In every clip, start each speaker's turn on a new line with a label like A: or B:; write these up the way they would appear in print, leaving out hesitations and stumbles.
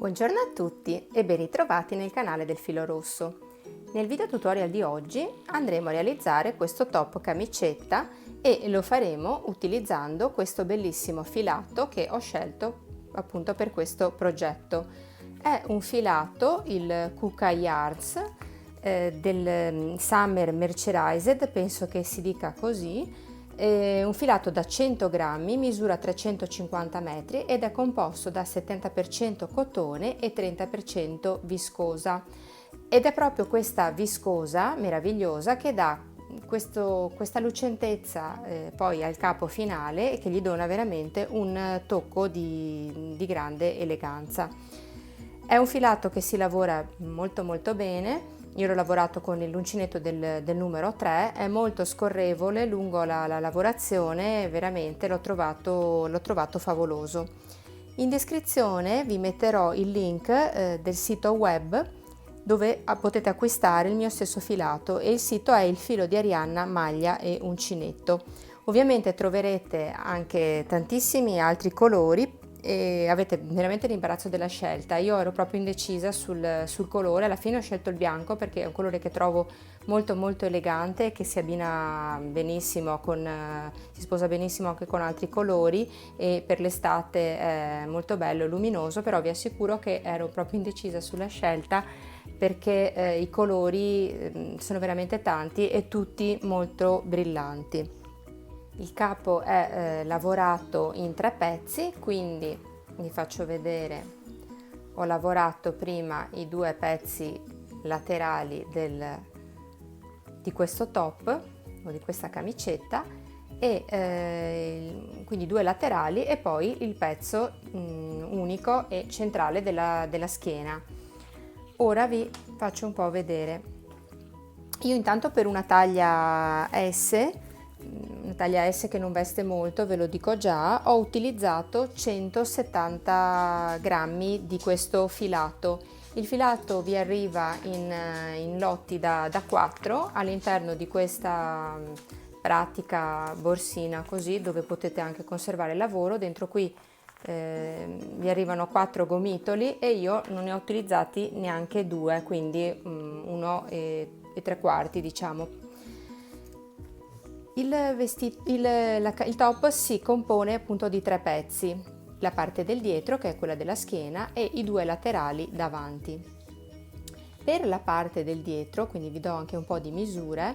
A: Buongiorno a tutti e ben ritrovati nel canale del Filo Rosso. Nel video tutorial di oggi andremo a realizzare questo top camicetta e lo faremo utilizzando questo bellissimo filato che ho scelto appunto per questo progetto. È un filato, il Kuka Yarns del Summer Mercerized, penso che si dica così. È un filato da 100 grammi, misura 350 metri ed è composto da 70% cotone e 30% viscosa. Ed è proprio questa viscosa meravigliosa che dà questa lucentezza poi al capo finale e che gli dona veramente un tocco di grande eleganza. È un filato che si lavora molto bene. Io l'ho lavorato con l'uncinetto del numero 3, è molto scorrevole lungo la lavorazione, veramente l'ho trovato favoloso. In descrizione vi metterò il link del sito web dove potete acquistare il mio stesso filato e il sito è Il Filo di Arianna Maglia e Uncinetto. Ovviamente troverete anche tantissimi altri colori e avete veramente l'imbarazzo della scelta. Io ero proprio indecisa sul colore, alla fine ho scelto il bianco perché è un colore che trovo molto elegante e che si abbina benissimo si sposa benissimo anche con altri colori e per l'estate è molto bello e luminoso, però vi assicuro che ero proprio indecisa sulla scelta perché i colori sono veramente tanti e tutti molto brillanti. Il capo è lavorato in 3 pezzi, quindi vi faccio vedere. Ho lavorato prima i 2 pezzi laterali di questo top o di questa camicetta e quindi 2 laterali e poi il pezzo unico e centrale della schiena. Ora vi faccio un po' vedere. Io intanto per una taglia S che non veste molto, ve lo dico già, ho utilizzato 170 grammi di questo filato. Il filato vi arriva in lotti da 4 all'interno di questa pratica borsina così, dove potete anche conservare il lavoro. Dentro qui vi arrivano 4 gomitoli e io non ne ho utilizzati neanche 2, quindi 1 e 3/4 diciamo. Il top si compone appunto di 3 pezzi, la parte del dietro che è quella della schiena e i 2 laterali davanti. Per la parte del dietro, quindi vi do anche un po' di misure,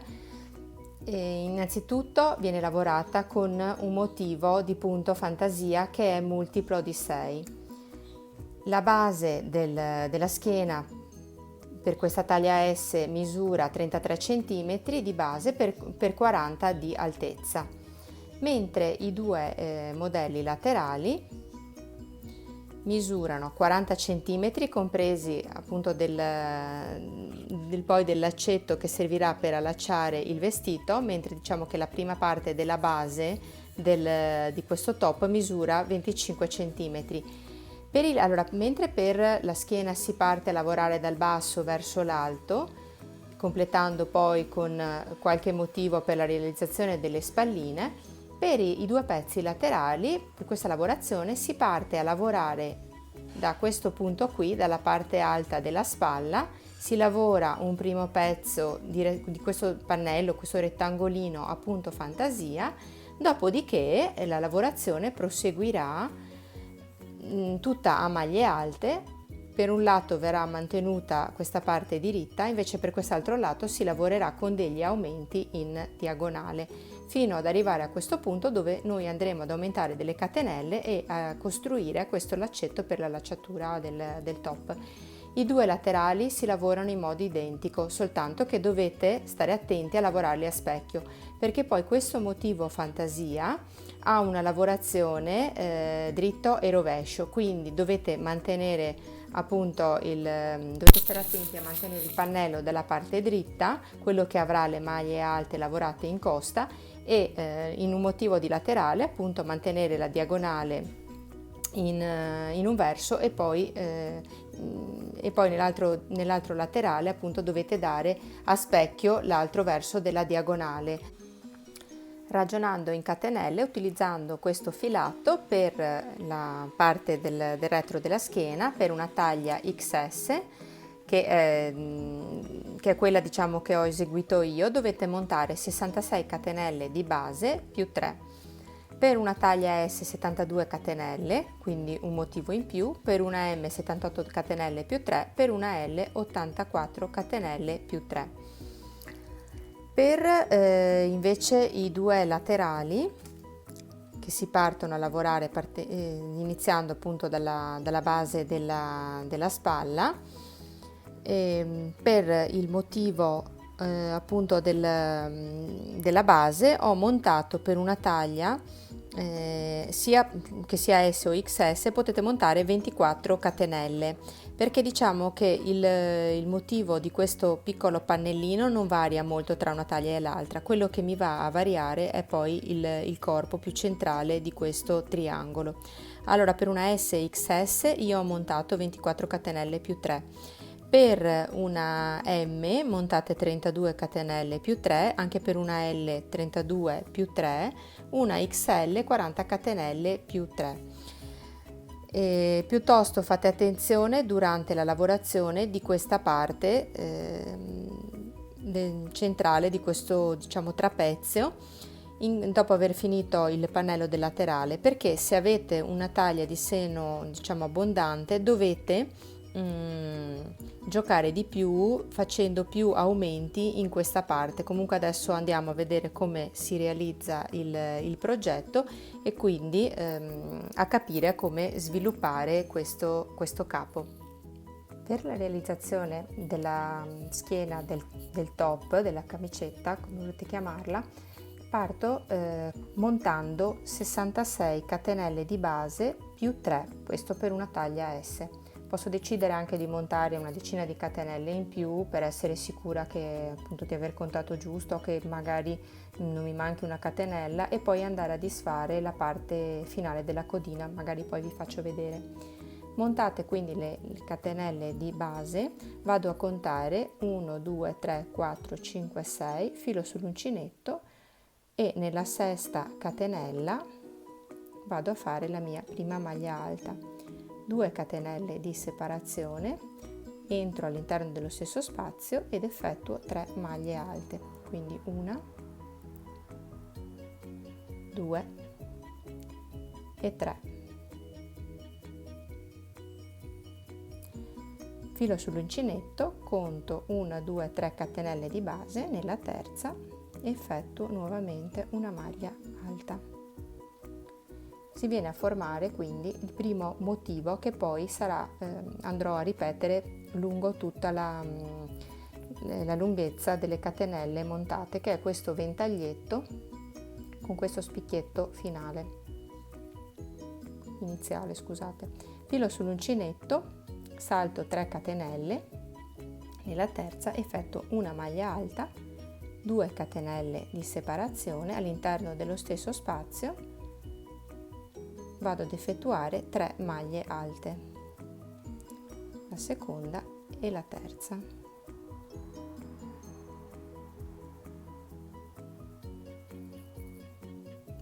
A: innanzitutto viene lavorata con un motivo di punto fantasia che è multiplo di 6. La base della schiena per questa taglia S misura 33 cm di base per 40 di altezza, mentre i 2 modelli laterali misurano 40 cm compresi appunto poi del laccetto che servirà per allacciare il vestito, mentre diciamo che la prima parte della base di questo top misura 25 cm. Mentre per la schiena si parte a lavorare dal basso verso l'alto, completando poi con qualche motivo per la realizzazione delle spalline, per i 2 pezzi laterali, per questa lavorazione si parte a lavorare da questo punto qui, dalla parte alta della spalla, si lavora un primo pezzo di questo pannello, questo rettangolino appunto fantasia, dopodiché la lavorazione proseguirà tutta a maglie alte. Per un lato verrà mantenuta questa parte diritta, invece per quest'altro lato si lavorerà con degli aumenti in diagonale fino ad arrivare a questo punto dove noi andremo ad aumentare delle catenelle e a costruire questo laccetto per la lacciatura del top. I 2 laterali si lavorano in modo identico, soltanto che dovete stare attenti a lavorarli a specchio, perché poi questo motivo fantasia ha una lavorazione dritto e rovescio, quindi dovete mantenere appunto dovete stare attenti a mantenere il pannello dalla parte dritta, quello che avrà le maglie alte lavorate in costa, e in un motivo di laterale appunto mantenere la diagonale in un verso e poi nell'altro laterale appunto dovete dare a specchio l'altro verso della diagonale. ragionando in catenelle, utilizzando questo filato per la parte del retro della schiena per una taglia XS che è quella, diciamo, che ho eseguito io. Dovete montare 66 catenelle di base più 3. Per una taglia S 72 catenelle, quindi un motivo in più, per una M 78 catenelle più 3, per una L 84 catenelle più 3. Per invece i due laterali, che si partono a lavorare iniziando appunto dalla base della spalla, per il motivo appunto della base ho montato per una taglia sia che sia S o XS, potete montare 24 catenelle, perché diciamo che il motivo di questo piccolo pannellino non varia molto tra una taglia e l'altra. Quello che mi va a variare è poi il corpo più centrale di questo triangolo. Allora, per una S XS io ho montato 24 catenelle più 3. Per una M montate 32 catenelle più 3, anche per una L 32 più 3, una XL 40 catenelle più 3. Piuttosto fate attenzione durante la lavorazione di questa parte centrale di questo, diciamo, trapezio, dopo aver finito il pannello del laterale, perché se avete una taglia di seno, diciamo, abbondante, dovete giocare di più facendo più aumenti in questa parte. Comunque adesso andiamo a vedere come si realizza il progetto e quindi a capire come sviluppare questo capo. Per la realizzazione della schiena del top, della camicetta, come volete chiamarla, parto montando 66 catenelle di base più 3, questo per una taglia S. Posso decidere anche di montare una decina di catenelle in più per essere sicura che, appunto, di aver contato giusto, o che magari non mi manchi una catenella, e poi andare a disfare la parte finale della codina, magari poi vi faccio vedere. Montate quindi le catenelle di base, vado a contare 1, 2, 3, 4, 5, 6, filo sull'uncinetto e nella sesta catenella vado a fare la mia prima maglia alta. 2 catenelle di separazione, entro all'interno dello stesso spazio ed effettuo 3 maglie alte, quindi 1, 2 e 3. Filo sull'uncinetto, conto 1, 2, 3 catenelle di base, nella terza effettuo nuovamente una maglia alta. Si viene a formare quindi il primo motivo che poi andrò a ripetere lungo tutta la lunghezza delle catenelle montate, che è questo ventaglietto con questo spicchietto iniziale, scusate. Filo sull'uncinetto, salto 3 catenelle, nella terza effettuo una maglia alta, 2 catenelle di separazione all'interno dello stesso spazio, vado ad effettuare 3 maglie alte, la seconda e la terza.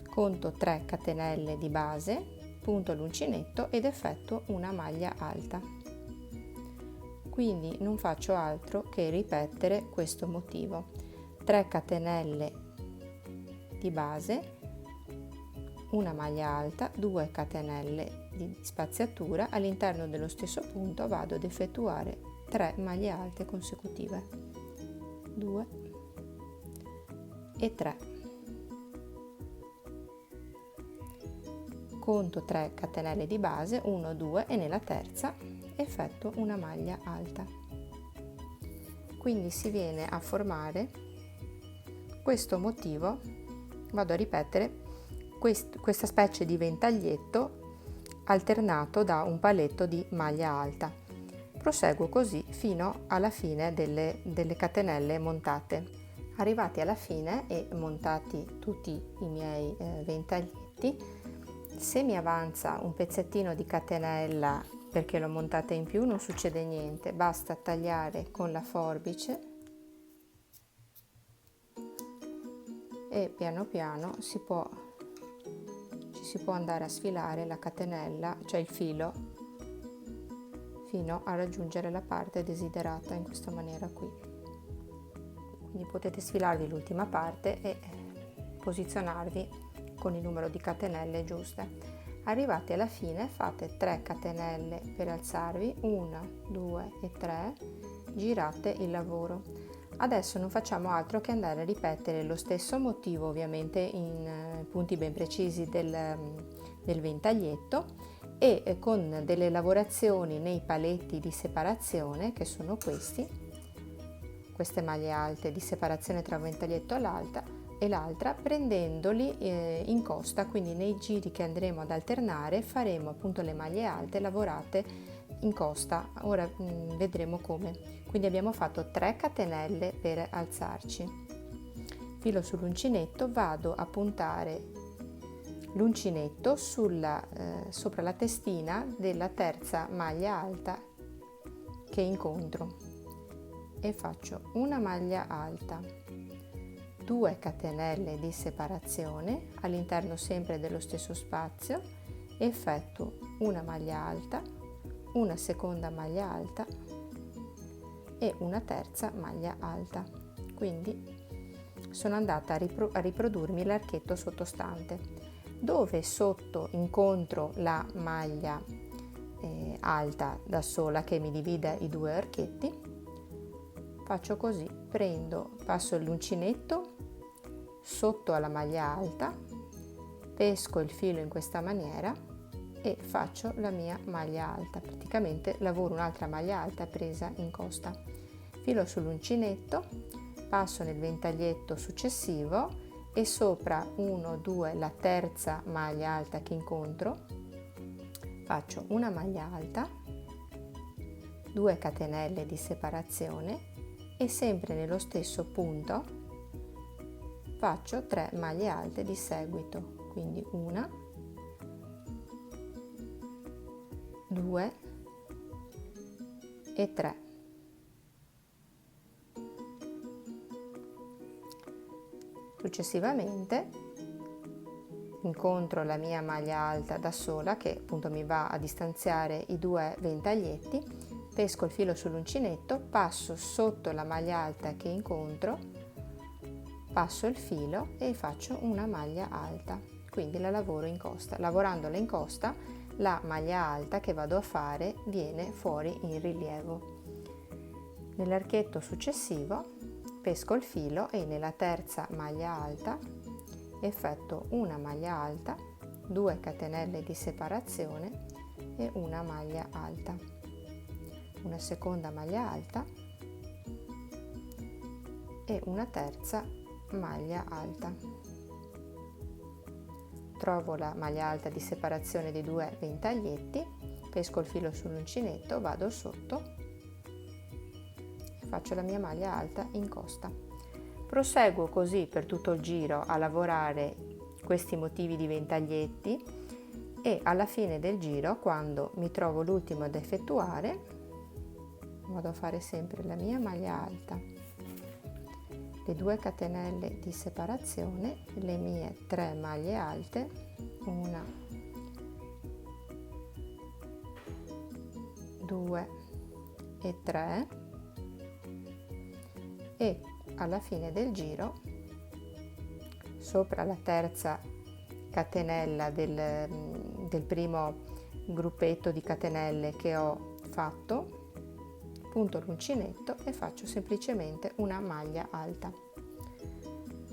A: Conto 3 catenelle di base, punto l'uncinetto ed effettuo una maglia alta. Quindi non faccio altro che ripetere questo motivo: 3 catenelle di base, una maglia alta, 2 catenelle di spaziatura, all'interno dello stesso punto vado ad effettuare 3 maglie alte consecutive, 2 e 3. Conto 3 catenelle di base, 1, 2 e nella terza effettuo una maglia alta. Quindi si viene a formare questo motivo, vado a ripetere questa specie di ventaglietto alternato da un paletto di maglia alta. Proseguo così fino alla fine delle catenelle montate. Arrivati alla fine e montati tutti i miei ventaglietti, se mi avanza un pezzettino di catenella perché l'ho montata in più non succede niente, basta tagliare con la forbice e piano piano ci si può andare a sfilare la catenella, cioè il filo, fino a raggiungere la parte desiderata in questa maniera qui. Quindi potete sfilarvi l'ultima parte e posizionarvi con il numero di catenelle giuste. Arrivati alla fine fate 3 catenelle per alzarvi, 1, 2 e 3, girate il lavoro. Adesso non facciamo altro che andare a ripetere lo stesso motivo, ovviamente in punti ben precisi del ventaglietto, e con delle lavorazioni nei paletti di separazione, che sono queste maglie alte di separazione tra un ventaglietto e l'altra, prendendoli in costa. Quindi nei giri che andremo ad alternare faremo appunto le maglie alte lavorate in costa. Ora vedremo come. Quindi abbiamo fatto 3 catenelle per alzarci, filo sull'uncinetto, vado a puntare l'uncinetto sopra la testina della terza maglia alta che incontro e faccio una maglia alta, 2 catenelle di separazione all'interno sempre dello stesso spazio, effettuo una maglia alta, una seconda maglia alta e una terza maglia alta. Quindi sono andata a riprodurmi l'archetto sottostante, dove sotto incontro la maglia alta da sola che mi divide i 2 archetti. Faccio così, passo l'uncinetto sotto alla maglia alta, pesco il filo in questa maniera e faccio la mia maglia alta. Praticamente lavoro un'altra maglia alta presa in costa, filo sull'uncinetto, passo nel ventaglietto successivo e sopra 1, 2 la terza maglia alta che incontro faccio una maglia alta, 2 catenelle di separazione e sempre nello stesso punto faccio 3 maglie alte di seguito, quindi 1, 2 e 3. Successivamente incontro la mia maglia alta da sola che appunto mi va a distanziare i 2 ventaglietti, pesco il filo sull'uncinetto, passo sotto la maglia alta che incontro, passo il filo e faccio una maglia alta, quindi la lavoro in costa. Lavorandola in costa la maglia alta che vado a fare viene fuori in rilievo. Nell'archetto successivo pesco il filo e nella terza maglia alta effettuo una maglia alta, 2 catenelle di separazione e una maglia alta, una seconda maglia alta e una terza maglia alta. Trovo la maglia alta di separazione dei 2 ventaglietti, pesco il filo sull'uncinetto, vado sotto e faccio la mia maglia alta in costa. Proseguo così per tutto il giro a lavorare questi motivi di ventaglietti e alla fine del giro, quando mi trovo l'ultimo da effettuare, vado a fare sempre la mia maglia alta, le 2 catenelle di separazione, le mie 3 maglie alte, 1, 2 e 3, e alla fine del giro sopra la terza catenella del primo gruppetto di catenelle che ho fatto, punto l'uncinetto e faccio semplicemente una maglia alta.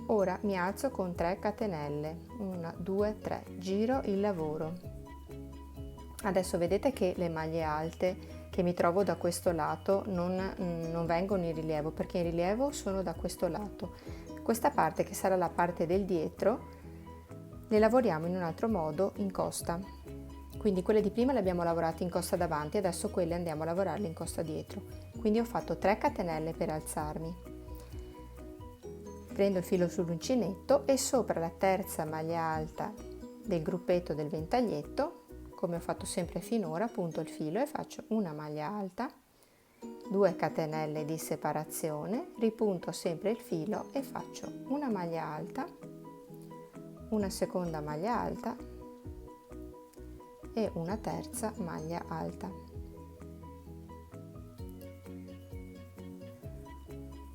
A: Ora mi alzo con 3 catenelle, 1, 2, 3, giro il lavoro. Adesso vedete che le maglie alte che mi trovo da questo lato non vengono in rilievo, perché in rilievo sono da questo lato. Questa parte, che sarà la parte del dietro, le lavoriamo in un altro modo in costa. Quindi quelle di prima le abbiamo lavorate in costa davanti, adesso quelle andiamo a lavorarle in costa dietro. Quindi ho fatto 3 catenelle per alzarmi. Prendo il filo sull'uncinetto e sopra la terza maglia alta del gruppetto del ventaglietto, come ho fatto sempre finora, punto il filo e faccio una maglia alta, 2 catenelle di separazione, ripunto sempre il filo e faccio una maglia alta, una seconda maglia alta e una terza maglia alta.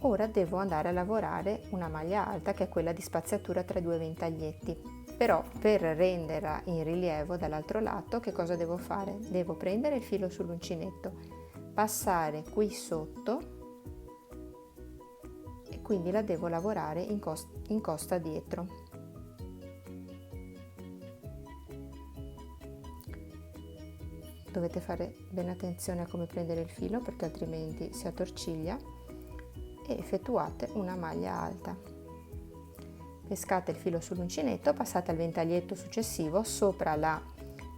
A: Ora devo andare a lavorare una maglia alta, che è quella di spaziatura tra i due ventaglietti. Però per renderla in rilievo dall'altro lato, che cosa devo fare? Devo prendere il filo sull'uncinetto, passare qui sotto e quindi la devo lavorare in costa dietro. Dovete fare bene attenzione a come prendere il filo, perché altrimenti si attorciglia, e effettuate una maglia alta. Pescate il filo sull'uncinetto, passate al ventaglietto successivo sopra la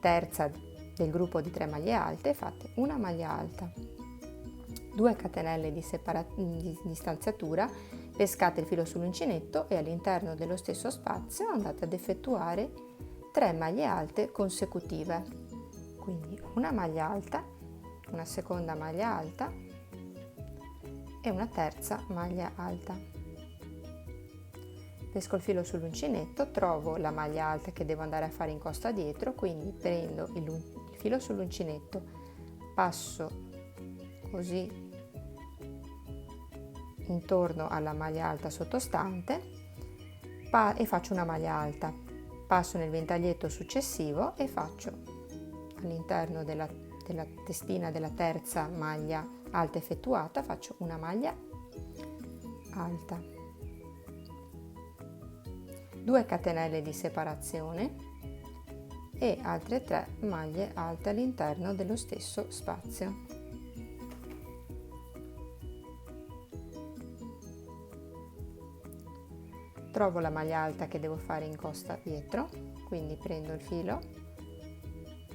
A: terza del gruppo di 3 maglie alte e fate una maglia alta, 2 catenelle di stanziatura, pescate il filo sull'uncinetto e all'interno dello stesso spazio andate ad effettuare 3 maglie alte consecutive. Quindi una maglia alta, una seconda maglia alta e una terza maglia alta. Pesco il filo sull'uncinetto, trovo la maglia alta che devo andare a fare in costa dietro, quindi prendo il filo sull'uncinetto, passo così intorno alla maglia alta sottostante e faccio una maglia alta. Passo nel ventaglietto successivo e faccio all'interno della testina della terza maglia alta effettuata, faccio una maglia alta, 2 catenelle di separazione e altre 3 maglie alte all'interno dello stesso spazio. Trovo la maglia alta che devo fare in costa dietro, quindi prendo il filo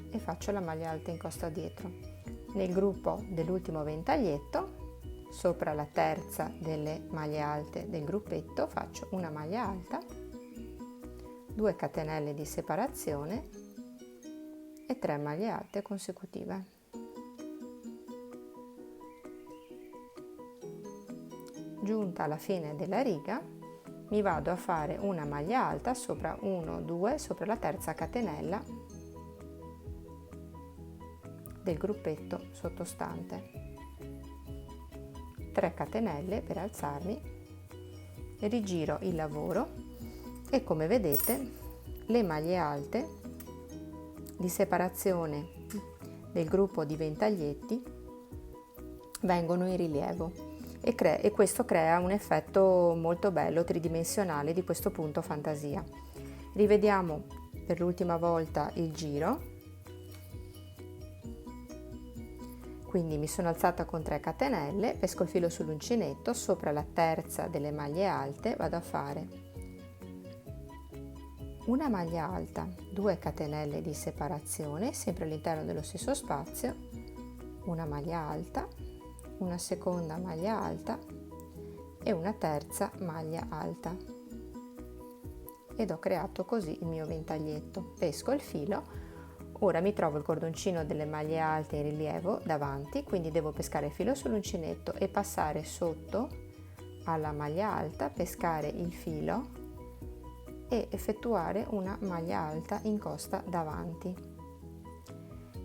A: e faccio la maglia alta in costa dietro. Nel gruppo dell'ultimo ventaglietto, sopra la terza delle maglie alte del gruppetto, faccio una maglia alta, 2 catenelle di separazione e 3 maglie alte consecutive. Giunta alla fine della riga, mi vado a fare una maglia alta sopra 1, 2, sopra la terza catenella del gruppetto sottostante, 3 catenelle per alzarmi, rigiro il lavoro e come vedete le maglie alte di separazione del gruppo di ventaglietti vengono in rilievo e questo crea un effetto molto bello tridimensionale di questo punto fantasia. Rivediamo per l'ultima volta il giro. Quindi mi sono alzata con 3 catenelle, pesco il filo sull'uncinetto, sopra la terza delle maglie alte vado a fare una maglia alta, 2 catenelle di separazione, sempre all'interno dello stesso spazio, una maglia alta, una seconda maglia alta e una terza maglia alta. Ed ho creato così il mio ventaglietto. Pesco il filo. Ora mi trovo il cordoncino delle maglie alte in rilievo davanti, quindi devo pescare il filo sull'uncinetto e passare sotto alla maglia alta, pescare il filo e effettuare una maglia alta in costa davanti.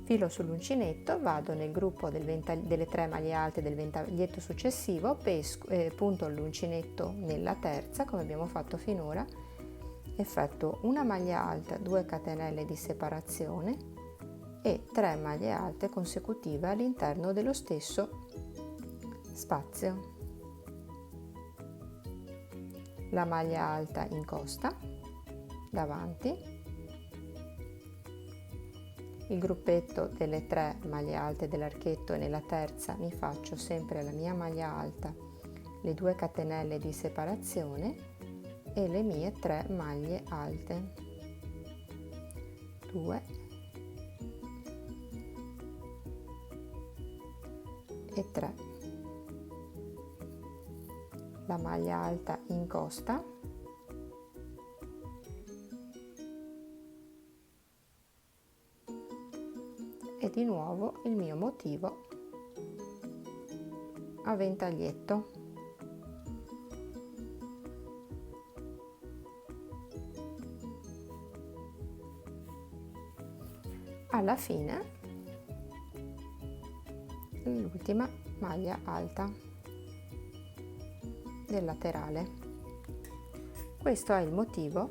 A: Filo sull'uncinetto, vado nel gruppo delle 3 maglie alte del ventaglietto successivo, punto l'uncinetto nella terza come abbiamo fatto finora, effettuo una maglia alta, 2 catenelle di separazione e 3 maglie alte consecutive all'interno dello stesso spazio. La maglia alta in costa davanti, il gruppetto delle 3 maglie alte dell'archetto e nella terza mi faccio sempre la mia maglia alta, le 2 catenelle di separazione e le mie 3 maglie alte, 2 e 3, la maglia alta in costa e di nuovo il mio motivo a ventaglietto. alla fine l'ultima maglia alta del laterale. Questo è il motivo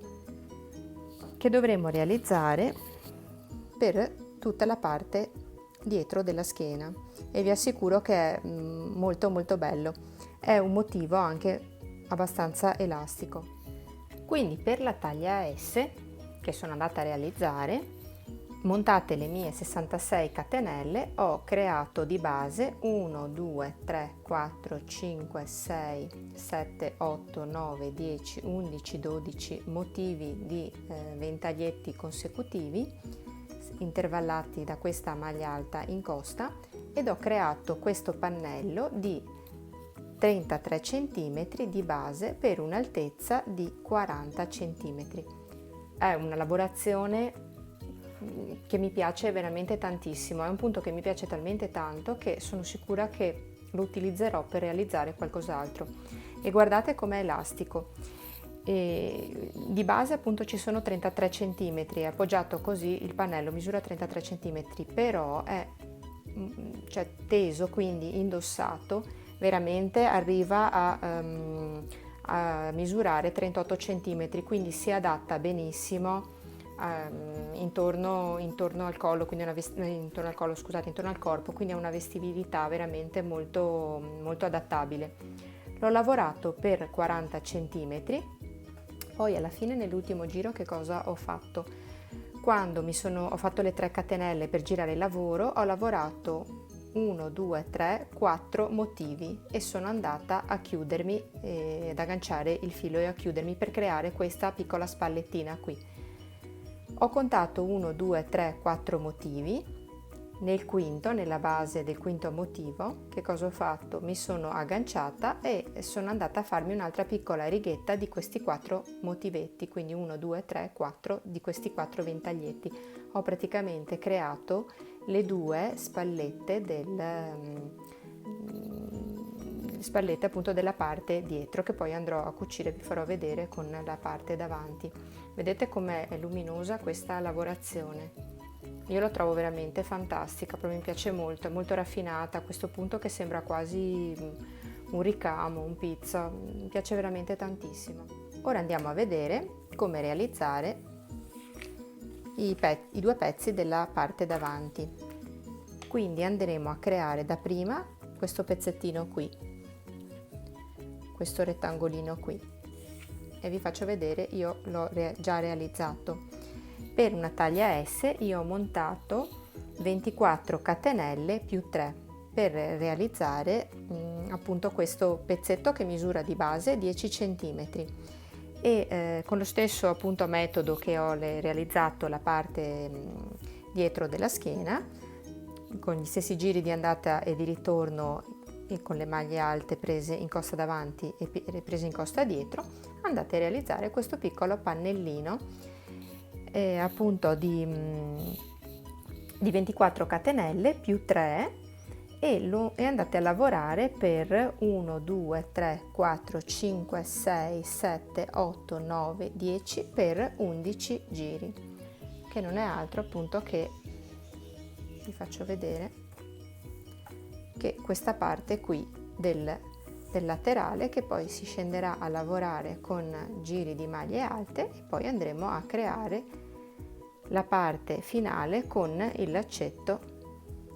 A: che dovremo realizzare per tutta la parte dietro della schiena e vi assicuro che è molto bello. È un motivo anche abbastanza elastico. Quindi per la taglia S che sono andata a realizzare, montate le mie 66 catenelle, ho creato di base 1, 2, 3, 4, 5, 6, 7, 8, 9, 10, 11, 12 motivi di ventaglietti consecutivi intervallati da questa maglia alta in costa ed ho creato questo pannello di 33 cm di base per un'altezza di 40 cm. È una lavorazione che mi piace veramente tantissimo, è un punto che mi piace talmente tanto che sono sicura che lo utilizzerò per realizzare qualcos'altro. E guardate com'è elastico. E di base appunto ci sono 33 cm, è appoggiato così, il pannello misura 33 cm, però è teso, quindi indossato veramente arriva a misurare 38 cm, quindi si adatta benissimo intorno al collo, quindi intorno al corpo, quindi è una vestibilità veramente molto adattabile. L'ho lavorato per 40 cm, poi alla fine nell'ultimo giro che cosa ho fatto? Quando ho fatto le 3 catenelle per girare il lavoro, ho lavorato 1, 2, 3, 4 motivi e sono andata a chiudermi, ad agganciare il filo e a chiudermi per creare questa piccola spallettina qui. Ho contato 1, 2, 3, 4 motivi. Nella base del quinto motivo, che cosa ho fatto? Mi sono agganciata e sono andata a farmi un'altra piccola righetta di questi 4 motivetti, quindi 1, 2, 3, 4 di questi 4 ventaglietti. Ho praticamente creato le 2 spallette spallette appunto della parte dietro, che poi andrò a cucire, vi farò vedere con la parte davanti. Vedete com'è luminosa questa lavorazione? Io la trovo veramente fantastica, proprio mi piace molto, è molto raffinata a questo punto che sembra quasi un ricamo, un pizza, mi piace veramente tantissimo. Ora andiamo a vedere come realizzare i 2 pezzi della parte davanti. Quindi andremo a creare dapprima questo pezzettino qui, questo rettangolino qui, e vi faccio vedere, io l'ho già realizzato. Per una taglia S io ho montato 24 catenelle più 3 per realizzare appunto questo pezzetto che misura di base 10 cm e con lo stesso appunto metodo che ho realizzato la parte dietro della schiena, con gli stessi giri di andata e di ritorno e con le maglie alte prese in costa davanti e prese in costa dietro, andate a realizzare questo piccolo pannellino appunto di 24 catenelle più 3 e andate a lavorare per 1, 2, 3, 4, 5, 6, 7, 8, 9, 10 per 11 giri, che non è altro appunto che, vi faccio vedere, che questa parte qui del laterale, che poi si scenderà a lavorare con giri di maglie alte e poi andremo a creare la parte finale con il laccetto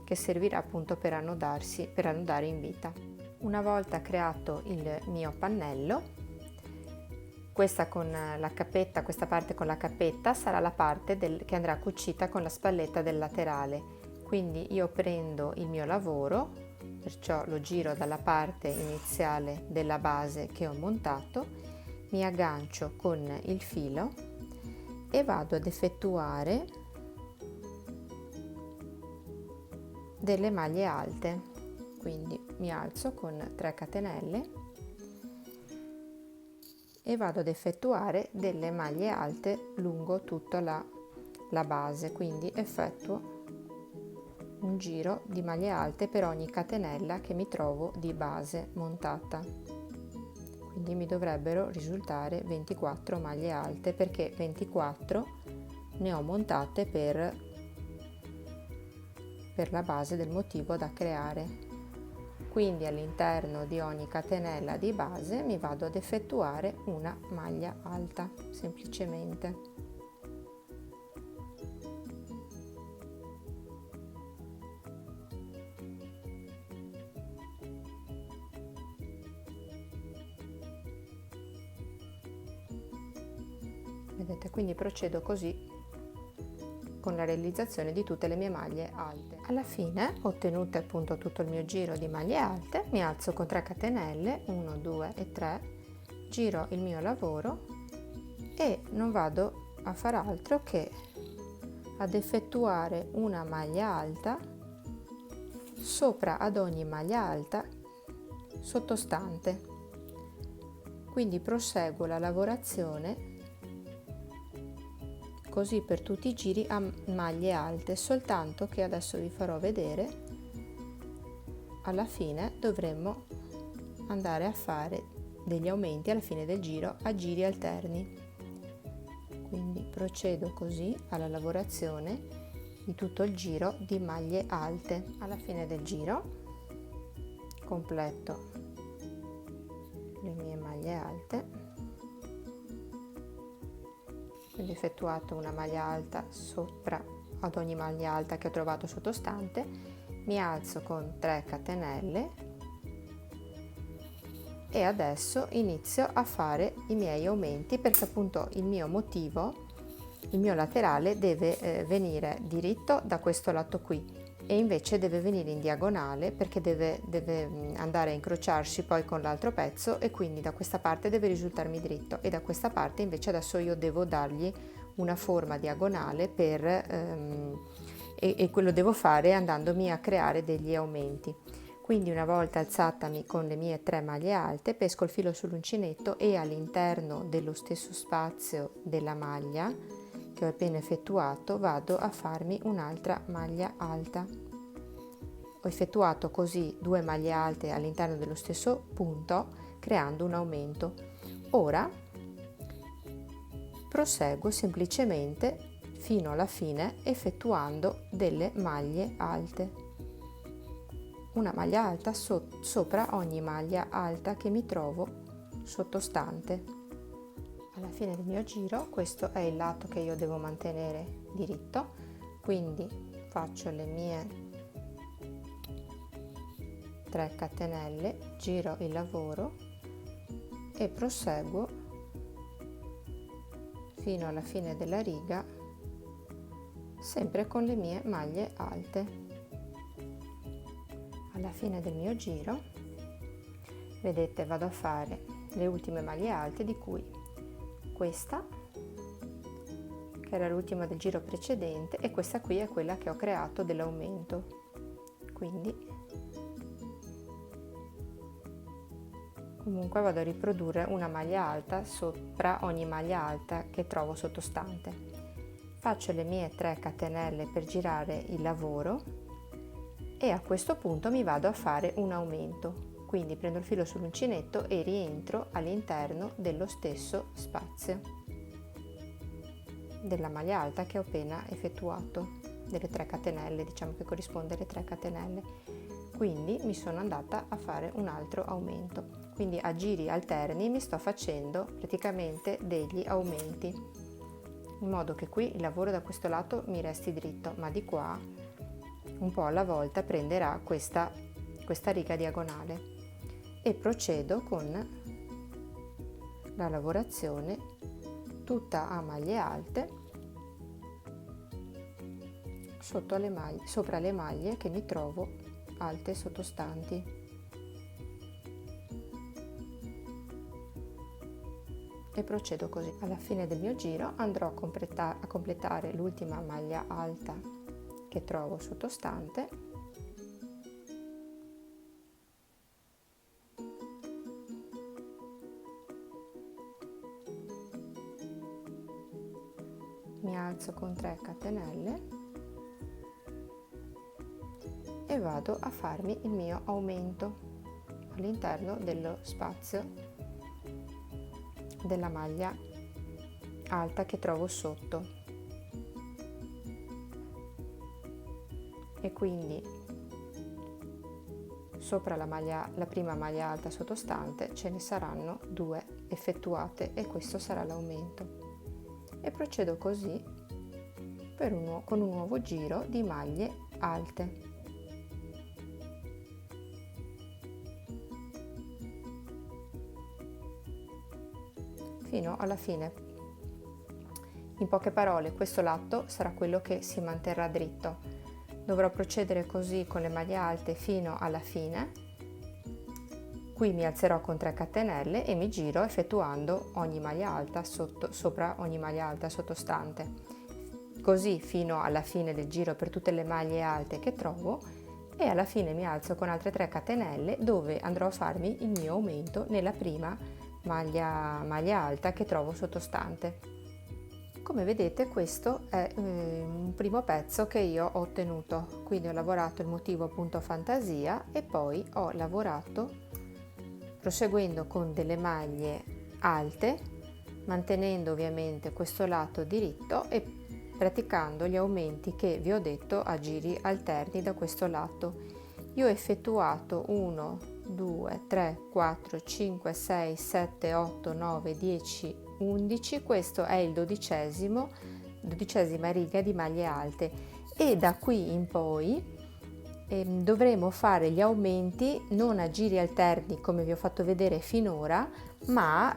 A: che servirà appunto per annodare in vita. Una volta creato il mio pannello, questa parte con la cappetta sarà la parte che andrà cucita con la spalletta del laterale. Quindi io prendo il mio lavoro, perciò lo giro dalla parte iniziale della base che ho montato, mi aggancio con il filo e vado ad effettuare delle maglie alte. Quindi mi alzo con 3 catenelle e vado ad effettuare delle maglie alte lungo tutta la base, quindi effettuo un giro di maglie alte per ogni catenella che mi trovo di base montata. Quindi mi dovrebbero risultare 24 maglie alte, perché 24 ne ho montate per per la base del motivo da creare. Quindi all'interno di ogni catenella di base mi vado ad effettuare una maglia alta, semplicemente. Vedete, quindi procedo così con la realizzazione di tutte le mie maglie alte. Alla fine, ottenute appunto tutto il mio giro di maglie alte, mi alzo con 3 catenelle, 1, 2 e 3, giro il mio lavoro e non vado a far altro che ad effettuare una maglia alta sopra ad ogni maglia alta sottostante. Quindi proseguo la lavorazione così per tutti i giri a maglie alte, soltanto che adesso vi farò vedere, alla fine dovremmo andare a fare degli aumenti alla fine del giro a giri alterni. Quindi procedo così alla lavorazione di tutto il giro di maglie alte. Alla fine del giro completo le mie maglie alte. Quindi ho effettuato una maglia alta sopra ad ogni maglia alta che ho trovato sottostante, mi alzo con 3 catenelle e adesso inizio a fare i miei aumenti, perché appunto il mio motivo, il mio laterale deve venire diritto da questo lato qui e invece deve venire in diagonale, perché deve andare a incrociarsi poi con l'altro pezzo e quindi da questa parte deve risultarmi dritto e da questa parte invece adesso io devo dargli una forma diagonale e quello devo fare andandomi a creare degli aumenti. Quindi una volta alzatami con le mie 3 maglie alte, pesco il filo sull'uncinetto e all'interno dello stesso spazio della maglia che ho appena effettuato vado a farmi un'altra maglia alta. Ho effettuato così 2 maglie alte all'interno dello stesso punto, creando un aumento. Ora proseguo semplicemente fino alla fine effettuando delle maglie alte. Una maglia alta sopra ogni maglia alta che mi trovo sottostante. Alla fine del mio giro, questo è il lato che io devo mantenere diritto, quindi faccio le mie 3 catenelle, giro il lavoro e proseguo fino alla fine della riga, sempre con le mie maglie alte. Alla fine del mio giro, vedete, vado a fare le ultime maglie alte, di cui questa che era l'ultima del giro precedente e questa qui è quella che ho creato dell'aumento. Quindi comunque vado a riprodurre una maglia alta sopra ogni maglia alta che trovo sottostante. Faccio le mie 3 catenelle per girare il lavoro e a questo punto mi vado a fare un aumento. Quindi prendo il filo sull'uncinetto e rientro all'interno dello stesso spazio della maglia alta che ho appena effettuato, delle 3 catenelle, diciamo che corrisponde alle 3 catenelle. Quindi mi sono andata a fare un altro aumento. Quindi a giri alterni mi sto facendo praticamente degli aumenti, in modo che qui il lavoro da questo lato mi resti dritto, ma di qua un po' alla volta prenderà questa riga diagonale. E procedo con la lavorazione tutta a maglie alte sopra le maglie che mi trovo alte sottostanti. E procedo così. Alla fine del mio giro andrò a completare l'ultima maglia alta che trovo sottostante mi alzo con 3 catenelle e vado a farmi il mio aumento all'interno dello spazio della maglia alta che trovo sotto e quindi sopra la prima maglia alta sottostante ce ne saranno 2 effettuate e questo sarà l'aumento. E procedo così con un nuovo giro di maglie alte. Fino alla fine. In poche parole, questo lato sarà quello che si manterrà dritto. Dovrò procedere così con le maglie alte fino alla fine. Qui mi alzerò con 3 catenelle e mi giro effettuando ogni maglia alta sopra ogni maglia alta sottostante. Così fino alla fine del giro per tutte le maglie alte che trovo e alla fine mi alzo con altre 3 catenelle dove andrò a farmi il mio aumento nella prima maglia alta che trovo sottostante. Come vedete questo è un primo pezzo che io ho ottenuto, quindi ho lavorato il motivo appunto fantasia e poi ho lavorato proseguendo con delle maglie alte, mantenendo ovviamente questo lato diritto e praticando gli aumenti che vi ho detto a giri alterni da questo lato. Io ho effettuato 1, 2, 3, 4, 5, 6, 7, 8, 9, 10, 11, questo è il dodicesima riga di maglie alte e da qui in poi dovremo fare gli aumenti non a giri alterni come vi ho fatto vedere finora, ma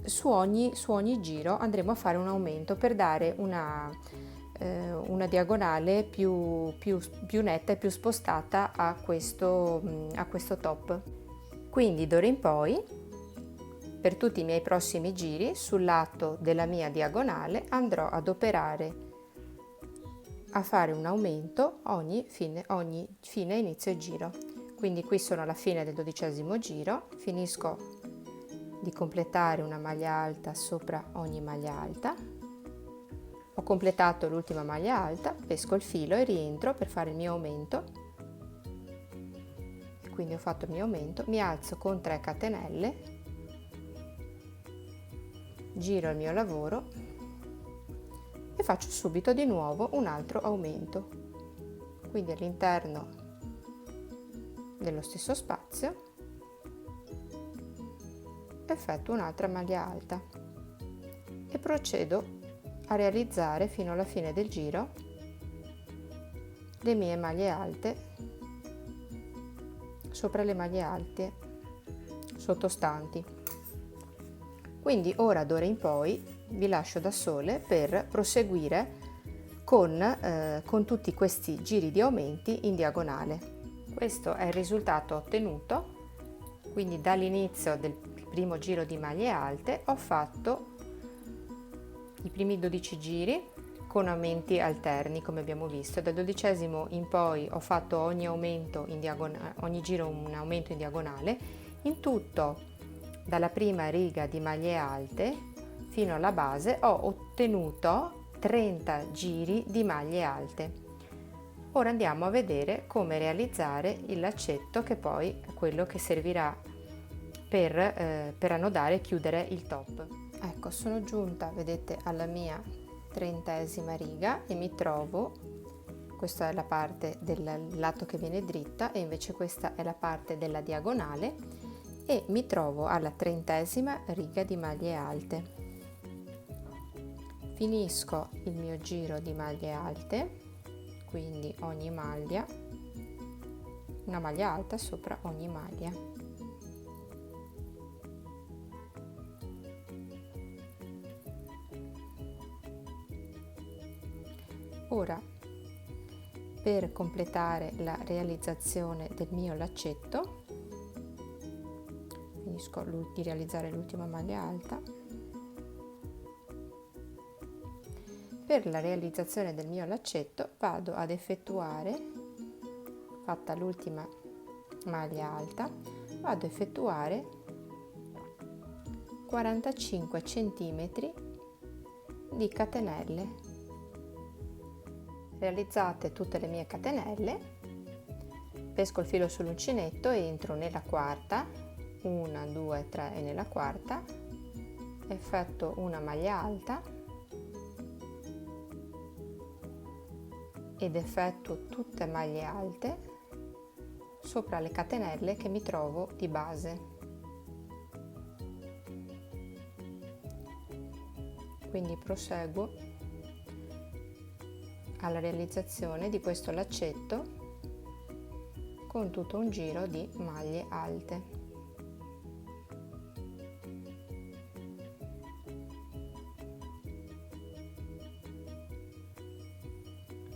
A: su ogni giro andremo a fare un aumento per dare una diagonale più netta e più spostata a questo top. Quindi d'ora in poi per tutti i miei prossimi giri sul lato della mia diagonale andrò ad operare a fare un aumento ogni fine inizio e giro. Quindi qui sono alla fine del 12° giro, finisco di completare una maglia alta sopra ogni maglia alta, ho completato l'ultima maglia alta, pesco il filo e rientro per fare il mio aumento, e quindi ho fatto il mio aumento, mi alzo con 3 catenelle, giro il mio lavoro e faccio subito di nuovo un altro aumento, quindi all'interno dello stesso spazio effettuo un'altra maglia alta e procedo a realizzare fino alla fine del giro le mie maglie alte sopra le maglie alte sottostanti. Quindi ora d'ora in poi vi lascio da sole per proseguire con tutti questi giri di aumenti in diagonale. Questo è il risultato ottenuto, quindi dall'inizio del primo giro di maglie alte ho fatto i primi 12 giri con aumenti alterni come abbiamo visto, dal 12° in poi ho fatto ogni giro un aumento in diagonale, in tutto dalla prima riga di maglie alte fino alla base ho ottenuto 30 giri di maglie alte. Ora andiamo a vedere come realizzare il laccetto che poi è quello che servirà per annodare e chiudere il top. Ecco, sono giunta, vedete, alla mia 30ª riga e mi trovo, questa è la parte del lato che viene dritta e invece questa è la parte della diagonale e mi trovo alla 30ª riga di maglie alte. Finisco il mio giro di maglie alte, quindi ogni maglia, una maglia alta sopra ogni maglia. Ora, per completare la realizzazione del mio laccetto, finisco di realizzare l'ultima maglia alta. Per la realizzazione del mio laccetto vado ad effettuare, fatta l'ultima maglia alta, vado ad effettuare 45 centimetri di catenelle. Realizzate tutte le mie catenelle, pesco il filo sull'uncinetto e entro nella quarta, 1, 2, 3 e nella quarta, effettuo una maglia alta, ed effettuo tutte maglie alte sopra le catenelle che mi trovo di base. Quindi proseguo alla realizzazione di questo laccetto con tutto un giro di maglie alte.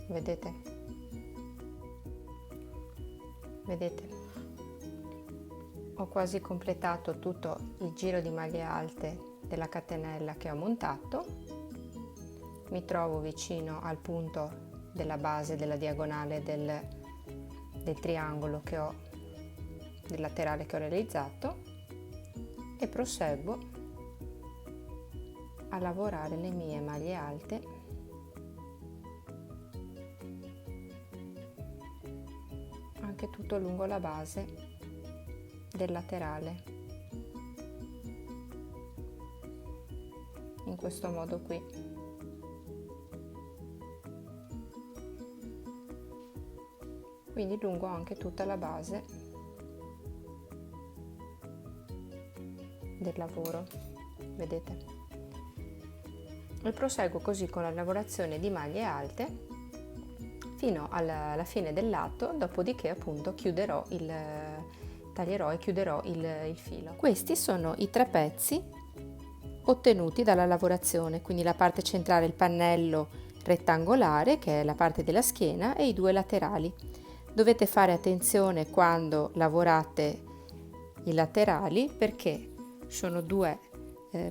A: Vedete? Vedete? Ho quasi completato tutto il giro di maglie alte della catenella che ho montato. Mi trovo vicino al punto della base della diagonale del triangolo che ho, del laterale che ho realizzato, e proseguo a lavorare le mie maglie alte anche tutto lungo la base del laterale, in questo modo qui. Quindi lungo anche tutta la base del lavoro, vedete? E proseguo così con la lavorazione di maglie alte fino alla fine del lato, dopodiché appunto taglierò e chiuderò il filo. Questi sono i 3 pezzi ottenuti dalla lavorazione, quindi la parte centrale, il pannello rettangolare che è la parte della schiena, e i 2 laterali. Dovete fare attenzione quando lavorate i laterali perché sono 2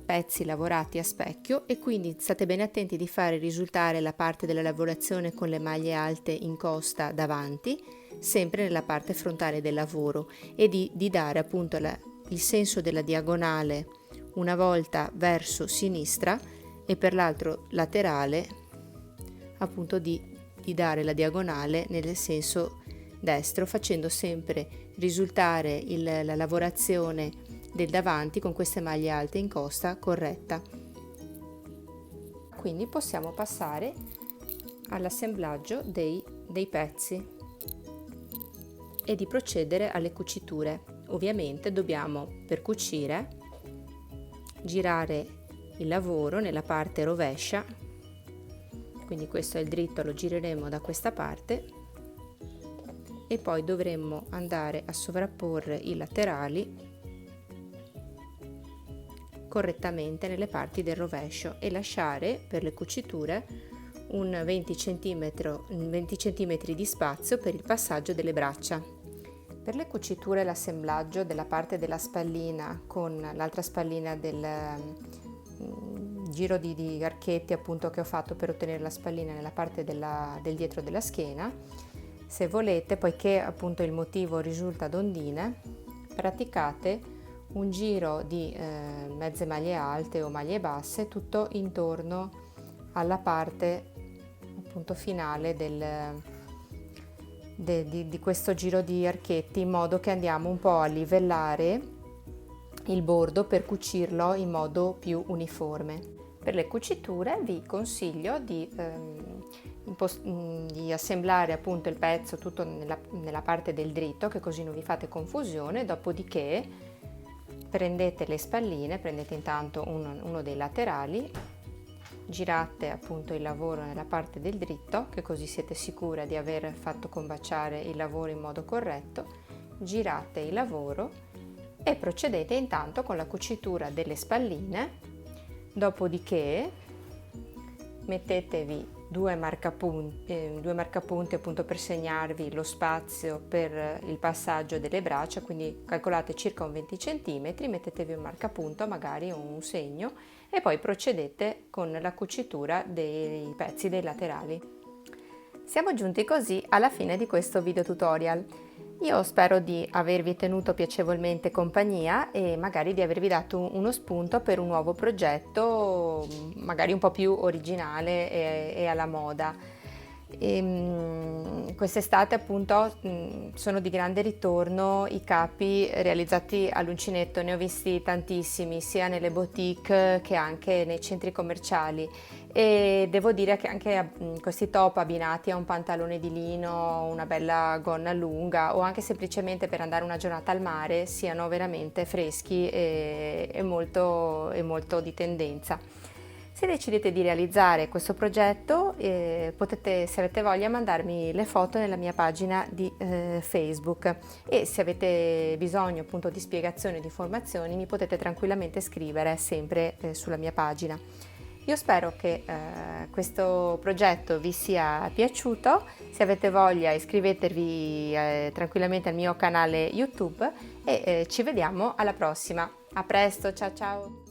A: pezzi lavorati a specchio, e quindi state bene attenti di fare risultare la parte della lavorazione con le maglie alte in costa davanti, sempre nella parte frontale del lavoro, e di dare appunto il senso della diagonale una volta verso sinistra e per l'altro laterale appunto di dare la diagonale nel senso destro, facendo sempre risultare la lavorazione del davanti con queste maglie alte in costa corretta. Quindi possiamo passare all'assemblaggio dei pezzi e di procedere alle cuciture. Ovviamente dobbiamo, per cucire, girare il lavoro nella parte rovescia, quindi questo è il dritto, lo gireremo da questa parte, e poi dovremmo andare a sovrapporre i laterali correttamente nelle parti del rovescio e lasciare per le cuciture un 20 cm di spazio per il passaggio delle braccia. Per le cuciture e l'assemblaggio della parte della spallina con l'altra spallina del giro di archetti appunto che ho fatto per ottenere la spallina nella parte del dietro della schiena, se volete, poiché appunto il motivo risulta ad ondine, praticate un giro di mezze maglie alte o maglie basse tutto intorno alla parte appunto finale di questo giro di archetti, in modo che andiamo un po' a livellare il bordo per cucirlo in modo più uniforme. Per le cuciture vi consiglio di assemblare appunto il pezzo tutto nella parte del dritto, che così non vi fate confusione. Dopodiché prendete le spalline, prendete intanto uno dei laterali, girate appunto il lavoro nella parte del dritto, che così siete sicura di aver fatto combaciare il lavoro in modo corretto, girate il lavoro e procedete intanto con la cucitura delle spalline. Dopodiché mettetevi due marcapunti appunto per segnarvi lo spazio per il passaggio delle braccia, quindi calcolate circa un 20 cm, mettetevi un marcapunto, magari un segno, e poi procedete con la cucitura dei pezzi dei laterali. Siamo giunti così alla fine di questo video tutorial. Io spero di avervi tenuto piacevolmente compagnia e magari di avervi dato uno spunto per un nuovo progetto, magari un po' più originale e alla moda. quest'estate appunto sono di grande ritorno i capi realizzati all'uncinetto, ne ho visti tantissimi sia nelle boutique che anche nei centri commerciali, e devo dire che anche questi top abbinati a un pantalone di lino, una bella gonna lunga o anche semplicemente per andare una giornata al mare siano veramente freschi e molto di tendenza. Se decidete di realizzare questo progetto, potete, se avete voglia, mandarmi le foto nella mia pagina di Facebook, e se avete bisogno appunto di spiegazioni o di informazioni mi potete tranquillamente scrivere sempre sulla mia pagina. Io spero che questo progetto vi sia piaciuto. Se avete voglia, iscrivetevi tranquillamente al mio canale YouTube e ci vediamo alla prossima. A presto, ciao ciao!